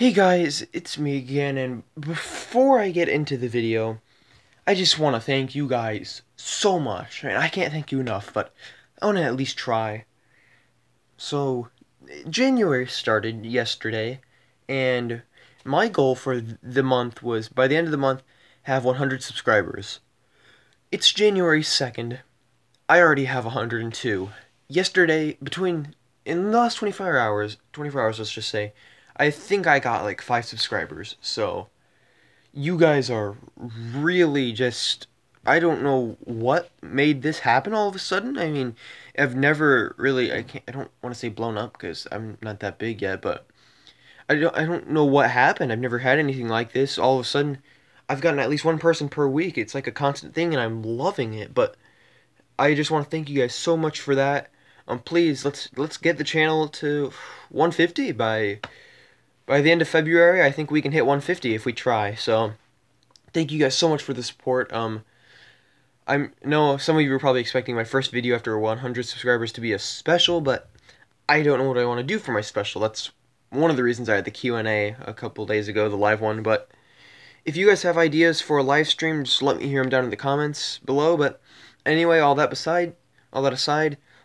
Hey guys, it's me again, and before I get into the video, I just want to thank you guys so much. I can't thank you enough, but I want to at least try. So, January started yesterday, and my goal for the month was, by the end of the month, have 100 subscribers. It's January 2nd. I already have 102. Yesterday, in the last 24 hours, let's just say, I think I got like 5 subscribers. So, you guys are really just, I don't know what made this happen all of a sudden. I mean, I've never really, I don't want to say blown up because I'm not that big yet, but I don't know what happened. I've never had anything like this. All of a sudden, I've gotten at least one person per week. It's like a constant thing and I'm loving it, but I just want to thank you guys so much for that. Please let's get the channel to 150 by the end of February. I think we can hit 150 if we try. So thank you guys so much for the support. I know some of you were probably expecting my first video after 100 subscribers to be a special, but I don't know what I want to do for my special. That's one of the reasons I had the Q&A a couple days ago, the live one. But if you guys have ideas for a live stream, just let me hear them down in the comments below. But anyway, all that aside,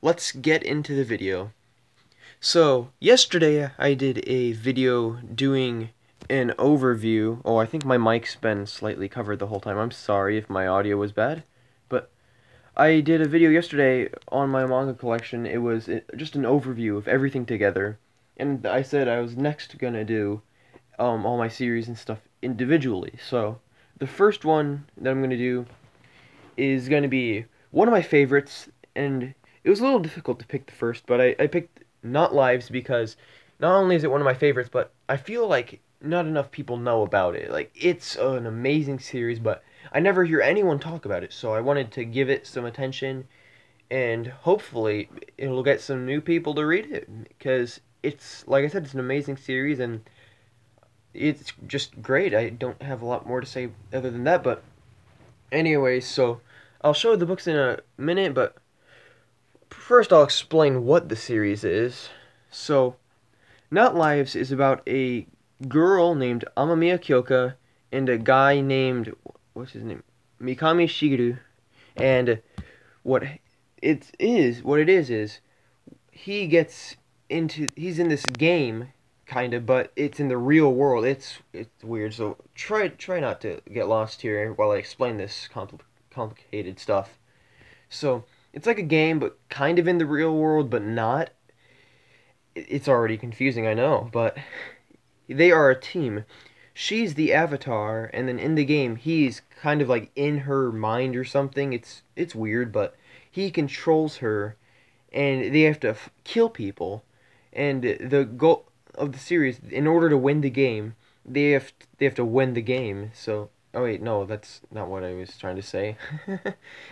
let's get into the video. So, yesterday I did a video doing an overview. Oh, I think my mic's been slightly covered the whole time. I'm sorry if my audio was bad. But I did a video yesterday on my manga collection. It was just an overview of everything together. And I said I was next gonna do all my series and stuff individually. So, the first one that I'm gonna do is gonna be one of my favorites, and it was a little difficult to pick the first, but I picked Not Lives because not only is it one of my favorites, but I feel like not enough people know about it. Like, it's an amazing series, but I never hear anyone talk about it, so I wanted to give it some attention, and hopefully it'll get some new people to read it, because it's, like I said, it's an amazing series, and it's just great. I don't have a lot more to say other than that, but anyway, so I'll show the books in a minute, but first I'll explain what the series is. So, Not Lives is about a girl named Amamiya Kyoka and a guy named, what's his name? Mikami Shigeru. And what it is he's in this game, kind of, but it's in the real world. It's weird, so try not to get lost here while I explain this complicated stuff. So, it's like a game, but kind of in the real world, but not. It's already confusing, I know, but they are a team. She's the avatar, and then in the game, he's kind of like in her mind or something. It's weird, but he controls her, and they have to kill people. And the goal of the series, in order to win the game, they have to win the game. So, oh wait, no, that's not what I was trying to say.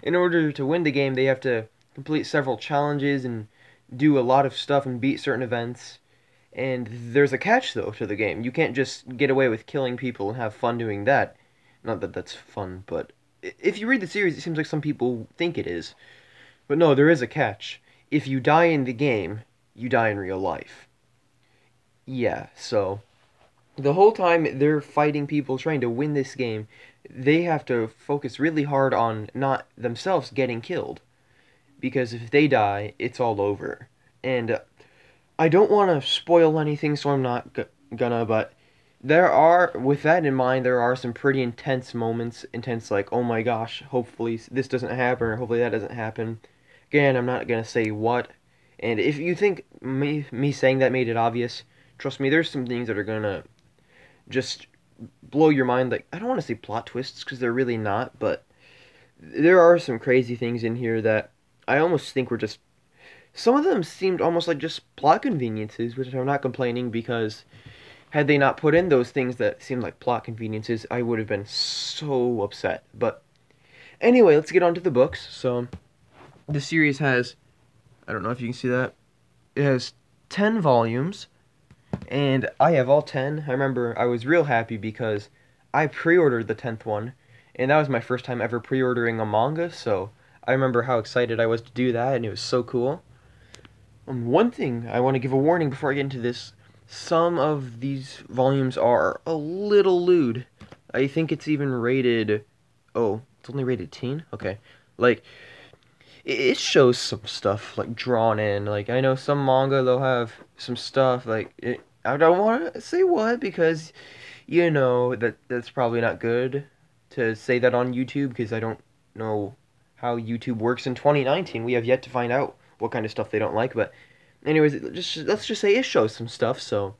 In order to win the game, they have to complete several challenges and do a lot of stuff and beat certain events. And there's a catch, though, to the game. You can't just get away with killing people and have fun doing that. Not that that's fun, but if you read the series, it seems like some people think it is. But no, there is a catch. If you die in the game, you die in real life. Yeah, so the whole time they're fighting people trying to win this game, they have to focus really hard on not themselves getting killed. Because if they die, it's all over. And I don't want to spoil anything, so I'm not gonna, but with that in mind, there are some pretty intense moments. Intense, like, oh my gosh, hopefully this doesn't happen, or hopefully that doesn't happen. Again, I'm not gonna say what. And if you think me saying that made it obvious, trust me, there's some things that are gonna just blow your mind. Like, I don't want to say plot twists, because they're really not, but there are some crazy things in here that I almost think were just, some of them seemed almost like just plot conveniences, which I'm not complaining, because had they not put in those things that seemed like plot conveniences, I would have been so upset. But anyway, let's get on to the books. So, the series has, I don't know if you can see that, it has 10 volumes, and I have all 10. I remember I was real happy because I pre-ordered the 10th one, and that was my first time ever pre-ordering a manga, so I remember how excited I was to do that, and it was so cool. One thing I want to give a warning before I get into this, some of these volumes are a little lewd. I think it's even rated, oh, it's only rated teen? Okay. Like, it shows some stuff, like, drawn in. Like, I know some manga, they'll have some stuff, like, I don't want to say what, because, you know, that's probably not good to say that on YouTube, because I don't know how YouTube works in 2019. We have yet to find out what kind of stuff they don't like, but anyways, let's just say it shows some stuff, so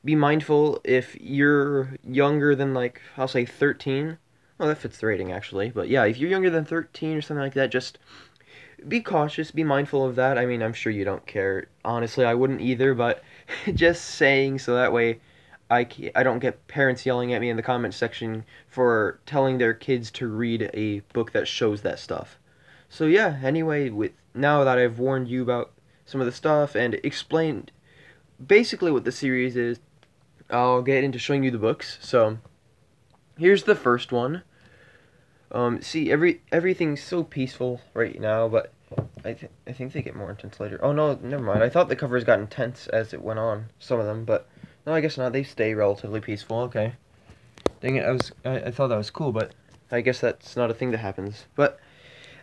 be mindful if you're younger than, like, I'll say 13. Well, that fits the rating, actually, but yeah, if you're younger than 13 or something like that, just be cautious, be mindful of that. I mean, I'm sure you don't care. Honestly, I wouldn't either, but just saying so that way I don't get parents yelling at me in the comment section for telling their kids to read a book that shows that stuff. So yeah, anyway, with now that I've warned you about some of the stuff and explained basically what the series is, I'll get into showing you the books. So here's the first one. See, everything's so peaceful right now, but I think they get more intense later. Oh no, never mind. I thought the covers got intense as it went on, some of them, but no, I guess not. They stay relatively peaceful. Okay. Dang it, I thought that was cool, but I guess that's not a thing that happens. But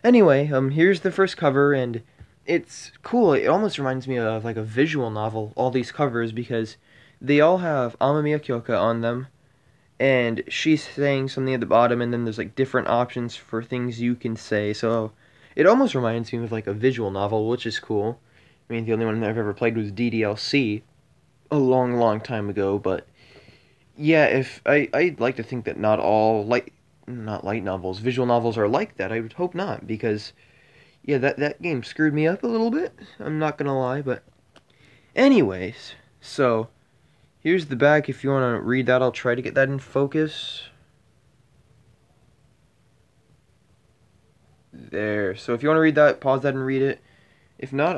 anyway, here's the first cover, and it's cool. It almost reminds me of like a visual novel, all these covers, because they all have Amamiya Kyoka on them, and she's saying something at the bottom, and then there's like different options for things you can say. So it almost reminds me of like a visual novel, which is cool. I mean, the only one I've ever played was DDLC a long time ago, but yeah, if I'd like to think that not light novels, visual novels are like that. I would hope not, because yeah, that game screwed me up a little bit. I'm not gonna lie, but anyways, so here's the back. If you want to read that, I'll try to get that in focus. There. So if you want to read that, pause that and read it. If not,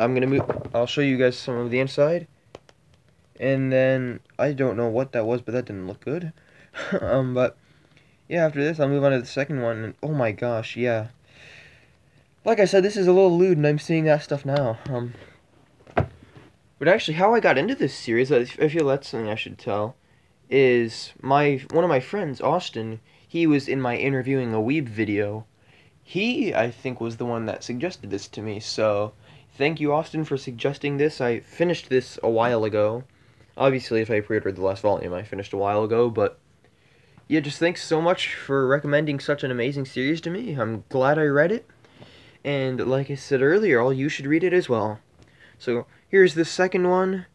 I'll show you guys some of the inside. And then, I don't know what that was, but that didn't look good. But, yeah, after this, I'll move on to the second one. And, oh my gosh, yeah. Like I said, this is a little lewd, and I'm seeing that stuff now. But actually, how I got into this series, I feel that's something I should tell, is one of my friends, Austin, he was in my interviewing a weeb video. He, I think, was the one that suggested this to me, so thank you, Austin, for suggesting this. I finished this a while ago. Obviously, if I pre-ordered the last volume, I finished a while ago, but yeah, just thanks so much for recommending such an amazing series to me. I'm glad I read it, and like I said earlier, all you should read it as well. So, here's the second one.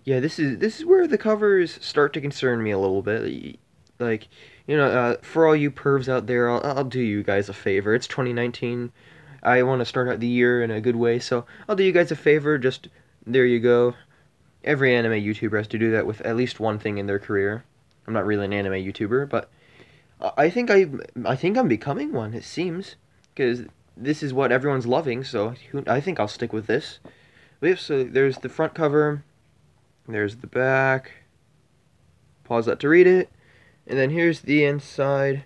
Yeah, this is where the covers start to concern me a little bit. Like, you know, for all you pervs out there, I'll do you guys a favor. It's 2019. I want to start out the year in a good way, so I'll do you guys a favor. Just, there you go. Every anime YouTuber has to do that with at least one thing in their career. I'm not really an anime YouTuber, but I think I'm becoming one, it seems, because this is what everyone's loving, so I think I'll stick with this. But yeah, so there's the front cover, there's the back, pause that to read it, and then here's the inside.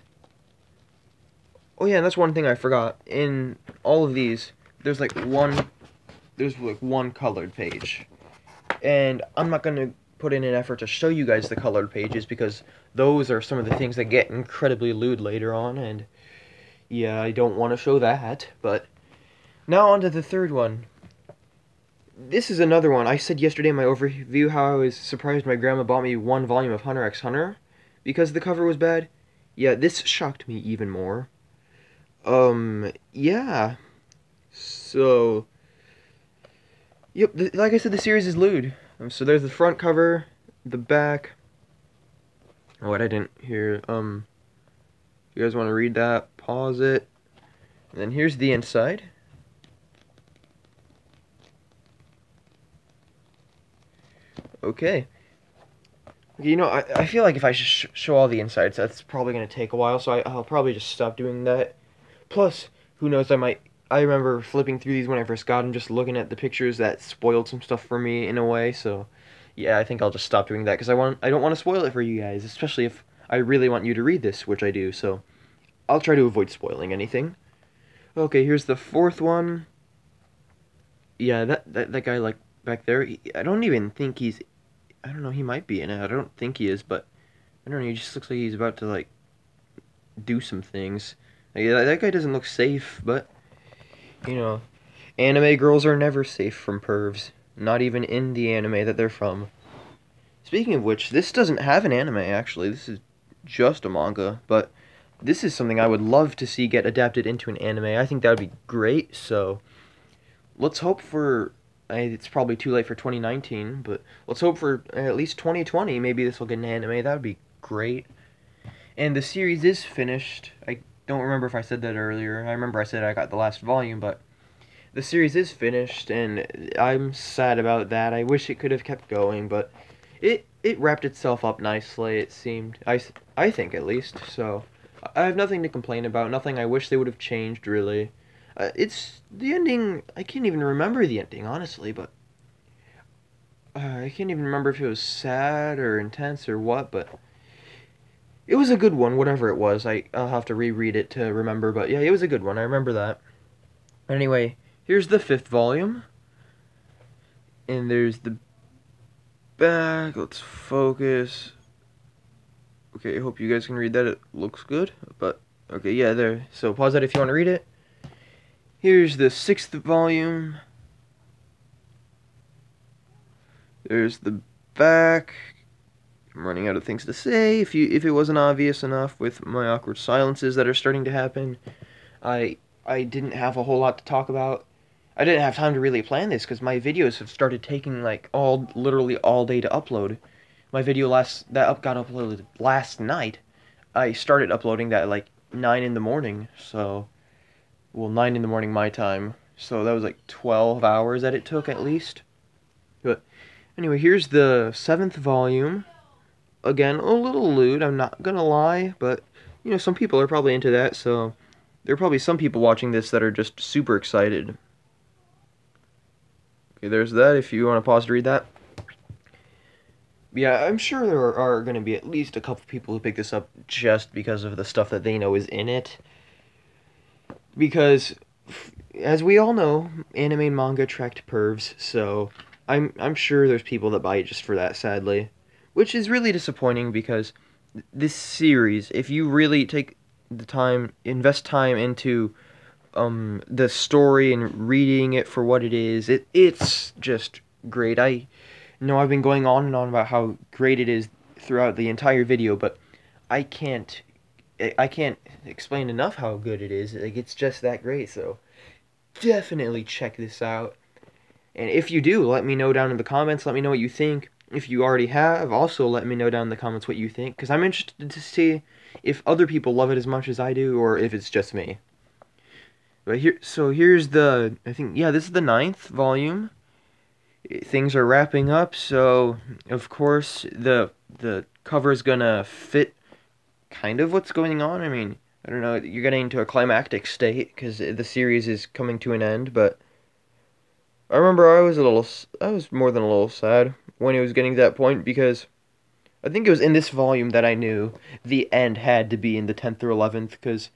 Oh yeah, and that's one thing I forgot. In all of these, there's like one colored page. And I'm not going to put in an effort to show you guys the colored pages, because those are some of the things that get incredibly lewd later on, and yeah, I don't want to show that. But now on to the third one. This is another one. I said yesterday in my overview how I was surprised my grandma bought me one volume of Hunter x Hunter because the cover was bad. Yeah, this shocked me even more. Yeah. So, yep, like I said, the series is lewd. So there's the front cover, the back. Oh, wait, I didn't hear. You guys want to read that? Pause it. And then here's the inside. Okay. You know, I feel like if I show all the insides, that's probably going to take a while, so I'll probably just stop doing that. Plus, who knows, I remember flipping through these when I first got them, just looking at the pictures that spoiled some stuff for me in a way, so yeah, I think I'll just stop doing that, because I don't want to spoil it for you guys, especially if I really want you to read this, which I do, so I'll try to avoid spoiling anything. Okay, here's the fourth one. Yeah, that guy, like, back there, I don't even think he's I don't know, he might be in it. I don't think he is, but I don't know, he just looks like he's about to, like, do some things. Like, that guy doesn't look safe, but, you know, anime girls are never safe from pervs. Not even in the anime that they're from. Speaking of which, this doesn't have an anime, actually. This is just a manga, but this is something I would love to see get adapted into an anime. I think that would be great, so let's hope for... it's probably too late for 2019, but let's hope for at least 2020. Maybe this will get an anime. That would be great. And the series is finished. I don't remember if I said that earlier. I remember I said I got the last volume, but the series is finished, and I'm sad about that. I wish it could have kept going, but it wrapped itself up nicely, it seemed. I think, at least. So, I have nothing to complain about. Nothing I wish they would have changed, really. It's... the ending... I can't even remember the ending, honestly, but... I can't even remember if it was sad or intense or what, but... it was a good one, whatever it was. I'll have to reread it to remember, but yeah, it was a good one. I remember that. Anyway, here's the 5th volume. And there's the back. Let's focus. Okay, I hope you guys can read that. It looks good, but okay, yeah, there. So pause that if you want to read it. Here's the 6th volume. There's the back. I'm running out of things to say. If it wasn't obvious enough with my awkward silences that are starting to happen, I didn't have a whole lot to talk about. I didn't have time to really plan this because my videos have started taking like literally all day to upload. My video got uploaded last night. I started uploading that at like 9 in the morning, so, well, 9 in the morning my time. So that was like 12 hours that it took at least. But anyway, here's the 7th volume. Again, a little lewd, I'm not gonna lie, but, you know, some people are probably into that, so there are probably some people watching this that are just super excited. Okay, there's that, if you want to pause to read that. Yeah, I'm sure there are going to be at least a couple people who pick this up just because of the stuff that they know is in it. Because, as we all know, anime and manga attract pervs, so I'm sure there's people that buy it just for that, sadly. Which is really disappointing because this series, if you really take the time, invest time into the story and reading it for what it is, it's just great. I know I've been going on and on about how great it is throughout the entire video, but I can't explain enough how good it is. Like, it's just that great, so definitely check this out. And if you do, let me know down in the comments. Let me know what you think. If you already have, also let me know down in the comments what you think, because I'm interested to see if other people love it as much as I do, or if it's just me. But here's the, I think, yeah, this is the 9th volume. Things are wrapping up, so, of course, the cover is gonna fit kind of what's going on. I mean, I don't know, you're getting into a climactic state, because the series is coming to an end, but I remember I was more than a little sad when it was getting to that point, because I think it was in this volume that I knew the end had to be in the 10th or 11th, because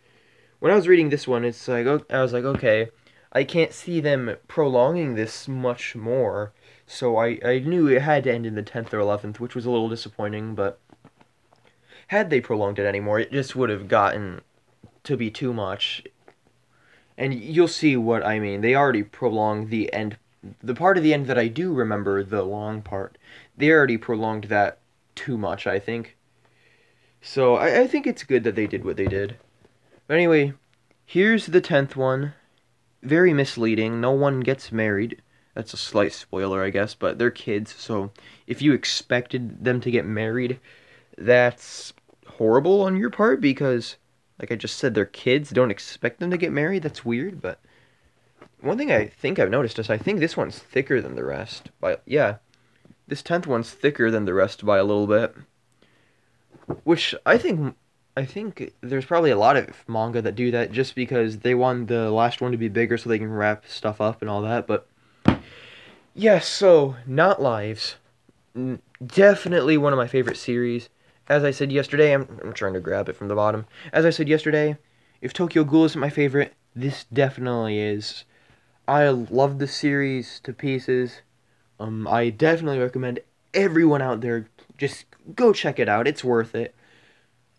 when I was reading this one, it's like, I was like, okay, I can't see them prolonging this much more, so I knew it had to end in the 10th or 11th, which was a little disappointing, but had they prolonged it anymore, it just would have gotten to be too much. And you'll see what I mean. They already prolonged the end. The part of the end that I do remember, the long part, they already prolonged that too much, I think. So I think it's good that they did what they did. But anyway, here's the 10th one. Very misleading. No one gets married. That's a slight spoiler, I guess, but they're kids, so if you expected them to get married, that's horrible on your part, because, like I just said, they're kids. Don't expect them to get married. That's weird, but one thing I think I've noticed is I think this one's thicker than the rest. Yeah, this 10th one's thicker than the rest by a little bit. Which I think there's probably a lot of manga that do that just because they want the last one to be bigger so they can wrap stuff up and all that, but yeah, so, Not Lives. Definitely one of my favorite series. As I said yesterday, I'm trying to grab it from the bottom. As I said yesterday, if Tokyo Ghoul isn't my favorite, this definitely is. I love the series to pieces. I definitely recommend everyone out there, just go check it out. It's worth it.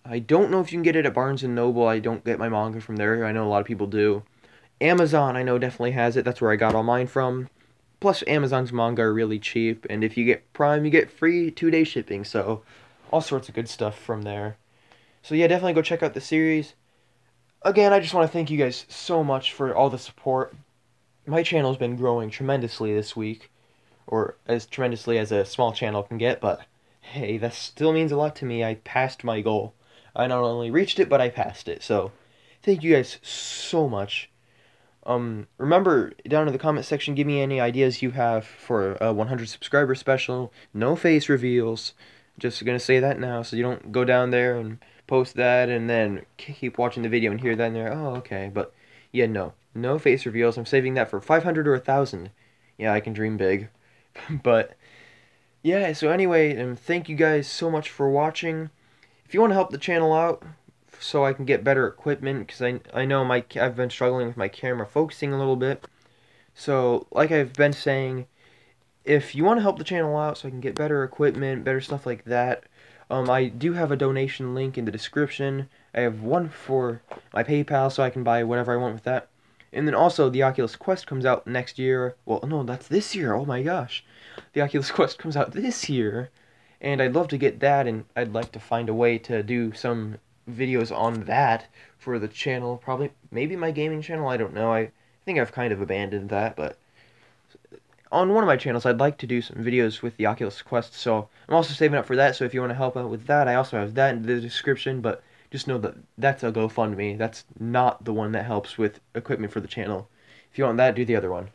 I don't know if you can get it at Barnes& and Noble. I don't get my manga from there. I know a lot of people do. Amazon, I know, definitely has it. That's where I got all mine from. Plus, Amazon's manga are really cheap, and if you get Prime, you get free 2-day shipping, so all sorts of good stuff from there. So yeah, definitely go check out the series. Again, I just want to thank you guys so much for all the support. My channel's been growing tremendously this week, or as tremendously as a small channel can get, but hey, that still means a lot to me. I passed my goal. I not only reached it, but I passed it, so thank you guys so much. Remember, down in the comment section, give me any ideas you have for a 100 subscriber special. No face reveals. Just gonna say that now, so you don't go down there and post that and then keep watching the video and hear that and there, oh, okay. But, yeah, no face reveals. I'm saving that for 500 or 1,000. Yeah, I can dream big. But, yeah, so anyway, thank you guys so much for watching. If you want to help the channel out, so I can get better equipment, because I know I've been struggling with my camera focusing a little bit. So, like I've been saying, if you want to help the channel out so I can get better equipment, better stuff like that, I do have a donation link in the description. I have one for my PayPal so I can buy whatever I want with that. And then also, the Oculus Quest comes out next year. Well, no, that's this year. Oh my gosh. The Oculus Quest comes out this year. And I'd love to get that, and I'd like to find a way to do some videos on that for the channel. Probably, maybe my gaming channel, I don't know. I think I've kind of abandoned that, but on one of my channels, I'd like to do some videos with the Oculus Quest, so I'm also saving up for that, so if you want to help out with that, I also have that in the description, but just know that that's a GoFundMe. That's not the one that helps with equipment for the channel. If you want that, do the other one.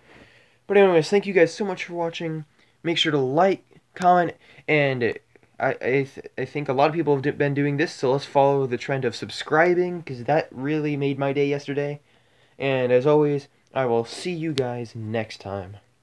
But anyways, thank you guys so much for watching. Make sure to like, comment, and I think a lot of people have been doing this, so let's follow the trend of subscribing, because that really made my day yesterday. And as always, I will see you guys next time.